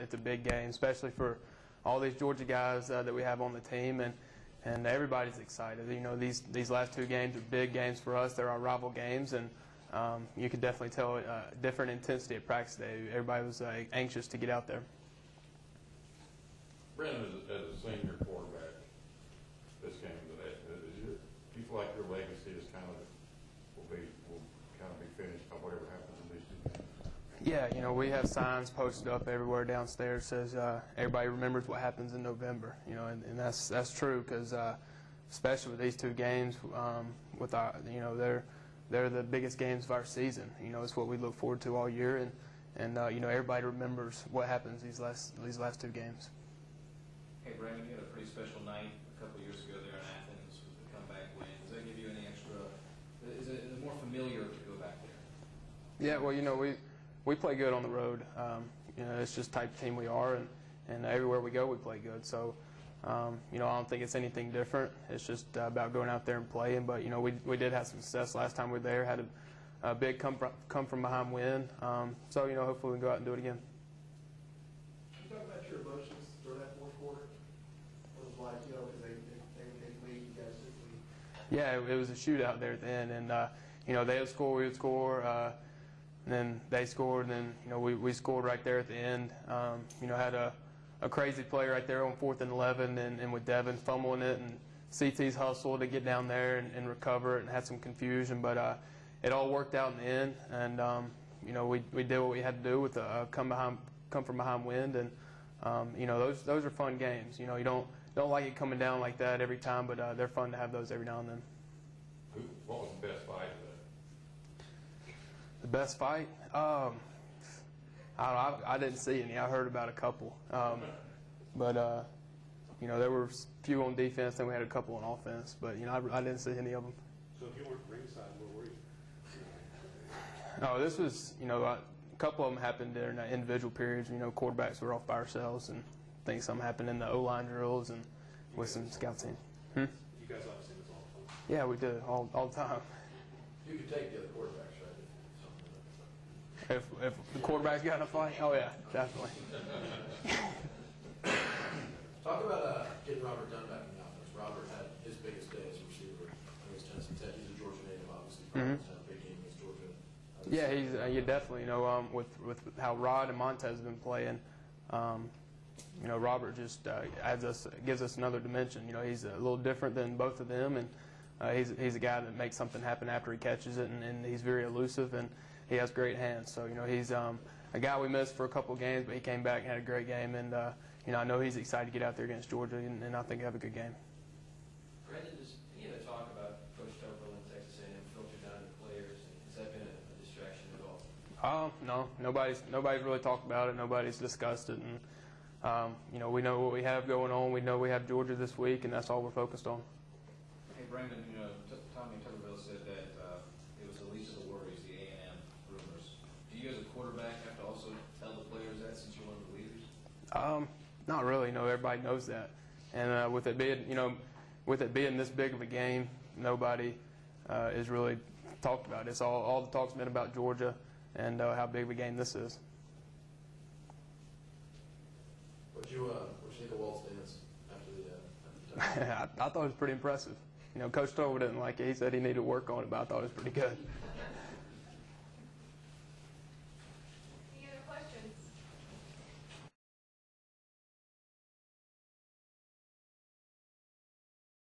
it's a big game, especially for all these Georgia guys that we have on the team, and everybody's excited. You know, these last two games are big games for us. They're our rival games, and you can definitely tell different intensity at practice today. Everybody was anxious to get out there. Brandon, as a senior quarterback, this game today, do you feel like your legacy is will kind of be finished by whatever happens in these two games? Yeah, you know, we have signs posted up everywhere downstairs says everybody remembers what happens in November. You know, and that's true because especially with these two games, with our, you know, they're the biggest games of our season. You know, it's what we look forward to all year, and you know, everybody remembers what happens these last two games. Hey, Brandon, you had a pretty special night a couple years ago there in Athens with the comeback win. Does that give you any extra? Is it more familiar to go back there? Yeah, well, you know, we play good on the road. You know, it's just the type of team we are, and everywhere we go, we play good. So, you know, I don't think it's anything different. It's just about going out there and playing. But you know, we did have some success last time we were there. Had a big come from behind win. So you know, hopefully we can go out and do it again. Can you talk about your emotions during that fourth quarter? What it was like, you know, because they lead, you guys didn't lead. Yeah, it was a shootout there at the end, and you know, they would score, we would score. And then they scored, and then you know we scored right there at the end. You know, had a crazy play right there on 4th and 11, and with Devin fumbling it, and CT's hustle to get down there and recover it, and had some confusion, but it all worked out in the end. And you know, we did what we had to do with a come from behind win, and you know, those are fun games. You know, you don't like it coming down like that every time, but they're fun to have those every now and then. What was the best fight today? The best fight? I didn't see any. I heard about a couple. But you know, there were a few on defense, and we had a couple on offense. But, you know, I didn't see any of them. So if you weren't ringside, where were you? Oh, this was, you know, a couple of them happened during individual periods. You know, quarterbacks were off by ourselves, and I think some happened in the O-line drills and with some scout team. You guys obviously was all fun. Yeah, we did all the time. You could take the other quarterbacks, right? If the quarterback's got in a fight, oh yeah, definitely. Talk about getting Robert Dunn back in the offense. Robert had his biggest day as a receiver against Tennessee Tech. He's a Georgia native, obviously. Probably had a big game against Georgia. Yeah, he's you definitely, you know, with how Rod and Montez have been playing, you know, Robert just gives us another dimension. You know, he's a little different than both of them, and he's a guy that makes something happen after he catches it, and he's very elusive, and he has great hands. So, you know, he's a guy we missed for a couple of games, but he came back and had a great game. And, you know, I know he's excited to get out there against Georgia, and I think he'll have a good game. Brandon, does any of the talk about Coach Topol and Texas A&M filter down to players? Has that been a distraction at all? No, nobody's really talked about it. Nobody's discussed it. And, you know, we know what we have going on. We know we have Georgia this week, and that's all we're focused on. Hey, Brandon, you know, Tommy Tuberville said that it was the least of the worries, the A&M rumors. Do you as a quarterback have to also tell the players that since you're one of the leaders? Not really. No, everybody knows that. And with it being, you know, with it being this big of a game, nobody is really talked about it. It's all the talk's been about Georgia and how big of a game this is. What'd you think of Walt's dance after the I thought it was pretty impressive. You know, Coach Tobel didn't like it. He said he needed to work on it, but I thought it was pretty good.